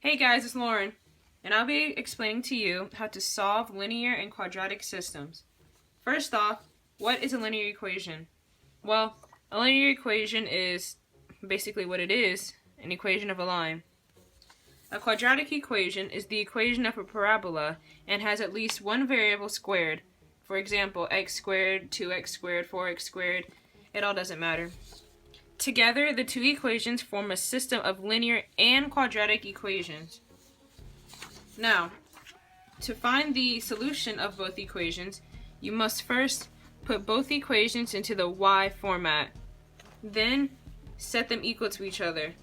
Hey guys, it's Lauren, and I'll be explaining to you how to solve linear and quadratic systems. First off, what is a linear equation? Well, a linear equation is basically what it is, an equation of a line. A quadratic equation is the equation of a parabola and has at least one variable squared. For example, x squared, 2x squared, 4x squared, it all doesn't matter. Together, the two equations form a system of linear and quadratic equations. Now, to find the solution of both equations, you must first put both equations into the y format. Then, set them equal to each other.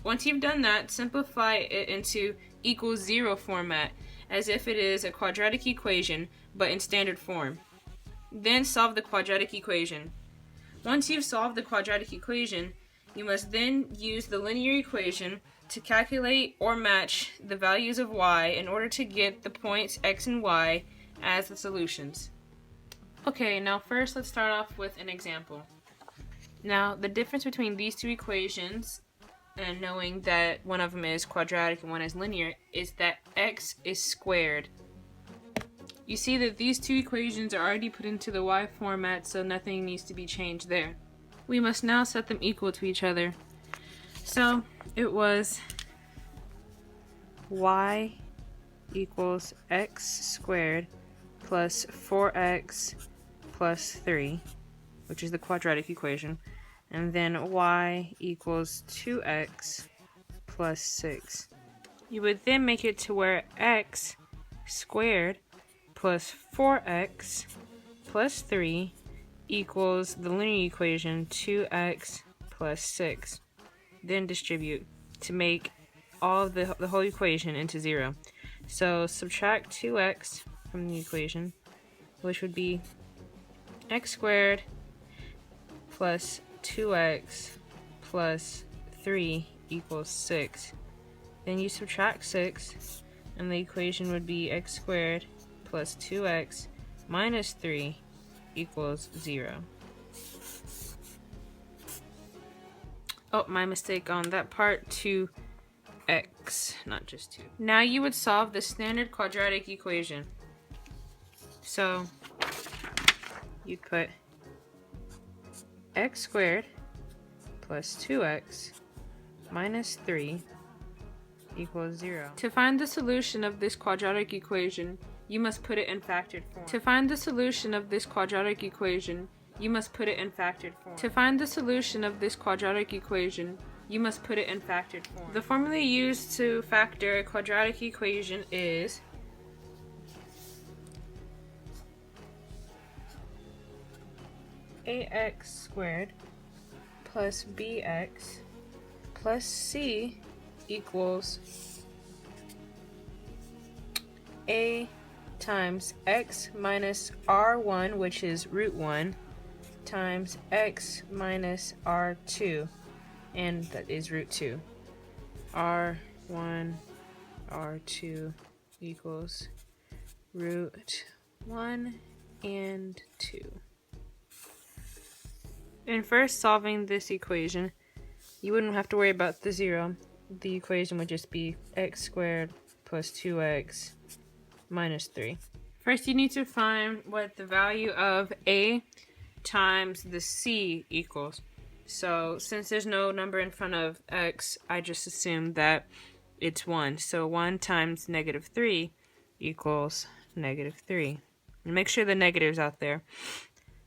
Once you've done that, simplify it into equals 0 format, as if it is a quadratic equation, but in standard form. Then solve the quadratic equation. Once you've solved the quadratic equation, you must then use the linear equation to calculate or match the values of y in order to get the points x and y as the solutions. Okay, now first let's start off with an example. Now, the difference between these two equations, and knowing that one of them is quadratic and one is linear, is that x is squared. You see that these two equations are already put into the y format, so nothing needs to be changed there. We must now set them equal to each other. So it was y equals x squared plus 4x plus 3, which is the quadratic equation, and then y equals 2x plus 6. You would then make it to where x squared plus 4x plus 3 equals the linear equation 2x plus 6. Then distribute to make all of the whole equation into 0. So subtract 2x from the equation, which would be x squared plus 2x plus 3 equals 6. Then you subtract 6, and the equation would be x squared plus 2x minus 3 equals 0. Oh, my mistake on that part, 2x, not just 2. Now you would solve the standard quadratic equation. So you'd put x squared plus 2x minus 3 equals 0. To find the solution of this quadratic equation, you must put it in factored form. To find the solution of this quadratic equation, you must put it in factored form. To find the solution of this quadratic equation, you must put it in factored form. The formula used to factor a quadratic equation is ax squared plus bx plus c equals a times x minus r1, which is root 1, times x minus r2, and that is root 2. r1, r2 equals root 1 and 2. In first solving this equation, you wouldn't have to worry about the 0. The equation would just be x squared plus 2x minus 3. First, you need to find what the value of a times the c equals. So since there's no number in front of x, I just assume that it's 1. So 1 times negative 3 equals negative 3. And make sure the negative's out there.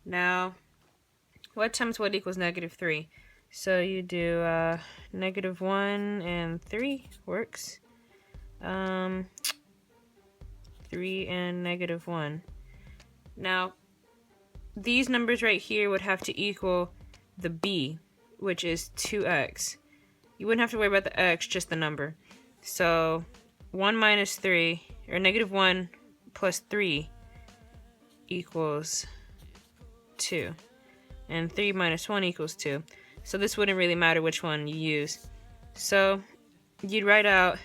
Now, what times what equals negative 3? So you do negative 1 and 3 works. 3 and negative 1. Now, these numbers right here would have to equal the b, which is 2x. You wouldn't have to worry about the x, just the number. So 1 minus 3, or negative 1 plus 3 equals 2. And 3 minus 1 equals 2. So this wouldn't really matter which one you use. So you'd write out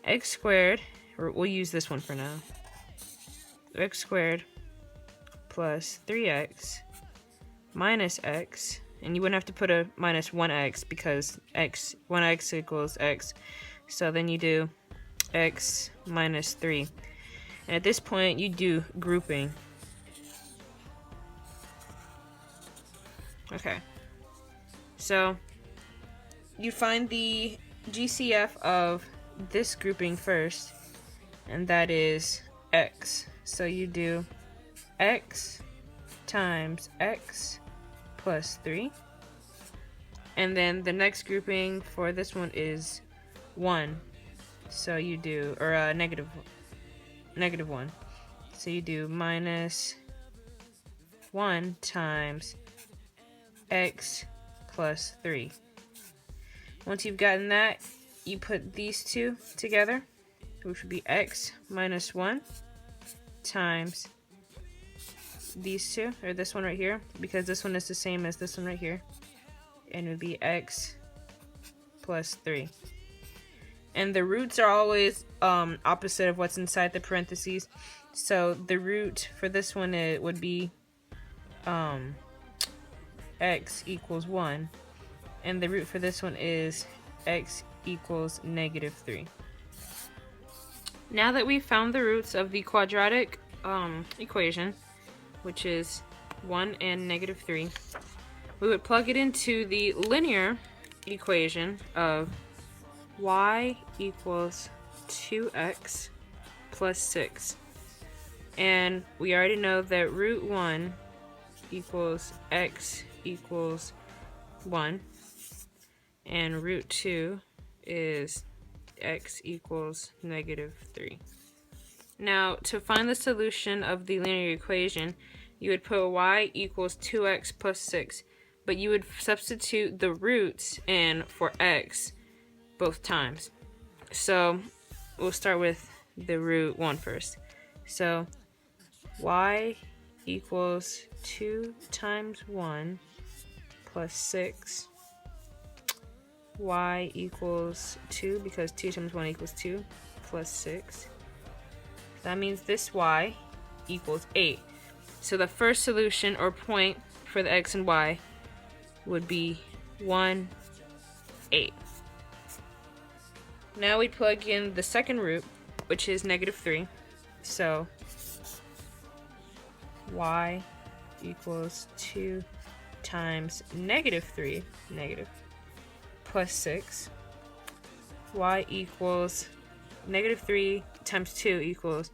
x squared, or we'll use this one for now, x squared plus 3x minus x and you wouldn't have to put a minus 1x because 1x equals x. So then you do x minus 3. And at this point, you do grouping. Okay. So you find the GCF of this grouping first, and that is x. So you do x times x plus 3. And then the next grouping for this one is 1. So you do, or negative 1. So you do minus 1 times x plus 3. Once you've gotten that, you put these two together, which would be x minus 1 times these two, or this one right here, because this one is the same as this one right here, and it would be x plus 3. And the roots are always opposite of what's inside the parentheses. So the root for this one would be x equals 1. And the root for this one is x equals negative 3. Now that we've found the roots of the quadratic equation, which is 1 and negative 3, we would plug it into the linear equation of y equals 2x plus 6. And we already know that root 1 equals x equals 1. And root 2 is x equals negative 3. Now, to find the solution of the linear equation, you would put y equals 2x plus 6, but you would substitute the roots in for x both times. So we'll start with the root 1 first. So y equals 2 times 1 plus 6. Y equals 2 because 2 times 1 equals 2 plus 6. That means this y equals 8. So the first solution or point for the x and y would be 1, 8. Now we plug in the second root, which is negative 3. So y equals 2 times negative 3, negative, plus 6. Y equals negative 3 times 2 equals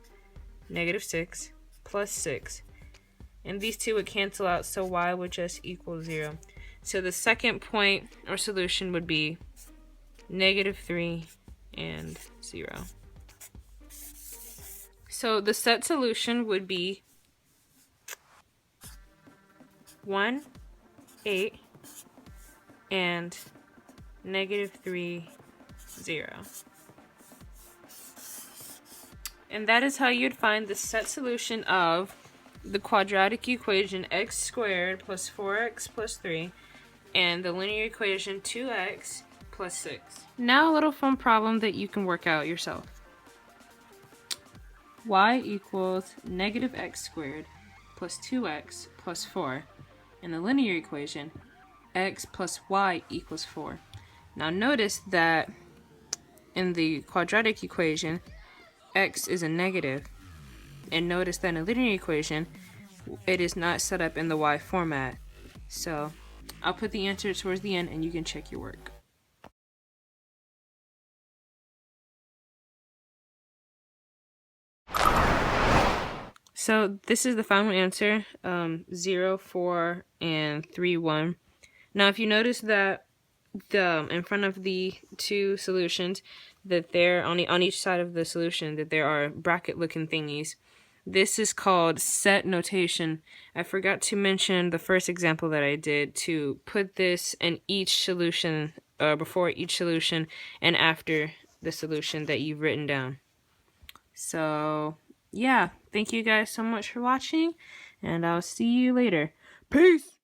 negative 6 plus 6. And these two would cancel out, so y would just equal 0. So the second point or solution would be negative 3 and 0. So the set solution would be 1, 8, and negative 3, 0. And that is how you'd find the set solution of the quadratic equation x squared plus 4x plus 3 and the linear equation 2x plus 6. Now a little fun problem that you can work out yourself. Y equals negative x squared plus 2x plus 4. In the linear equation, x plus y equals 4. Now notice that in the quadratic equation, x is a negative. And notice that in the linear equation, it is not set up in the y format. So I'll put the answer towards the end and you can check your work. So this is the final answer, 0, 4, and 3, 1. Now if you notice that in front of the two solutions, that they're on each side of the solution, that there are bracket looking thingies. This is called set notation. I forgot to mention the first example that I did to put this in each solution, before each solution and after the solution that you've written down. So yeah, thank you guys so much for watching, and I'll see you later. Peace!